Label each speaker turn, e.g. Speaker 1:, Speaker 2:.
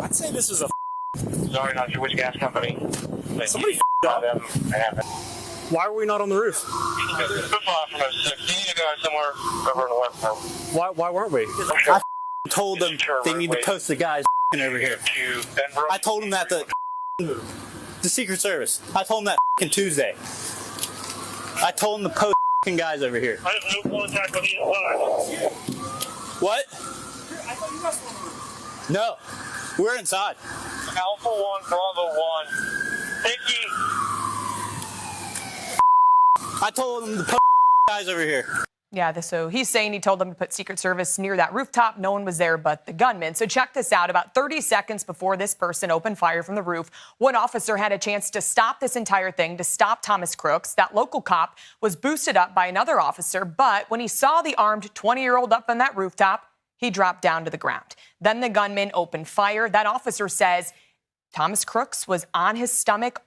Speaker 1: I'd say this was a
Speaker 2: Sorry, not sure which gas company.
Speaker 1: Somebody up. Why were we not on the roof?
Speaker 2: Football from us. You need to go somewhere over in the west coast.
Speaker 1: Why weren't we?
Speaker 3: I told them they need to post the guys over here.
Speaker 2: To Denver.
Speaker 3: I told them that the Secret Service. I told them that Tuesday. I told them to post guys over here.
Speaker 2: I have no contact with either side.
Speaker 3: What?
Speaker 1: I thought you guys were on the roof.
Speaker 3: No, we're inside.
Speaker 2: Alpha 1, Bravo 1. Thank you.
Speaker 3: I told them to post guys over here.
Speaker 4: Yeah, so he's saying he told them to put Secret Service near that rooftop. No one was there but the gunman. So check this out. About 30 seconds before this person opened fire from the roof, one officer had a chance to stop this entire thing, to stop Thomas Crooks. That local cop was boosted up by another officer, but when he saw the armed 20-year-old up on that rooftop, he dropped down to the ground. Then the gunman opened fire. That officer says Thomas Crooks was on his stomach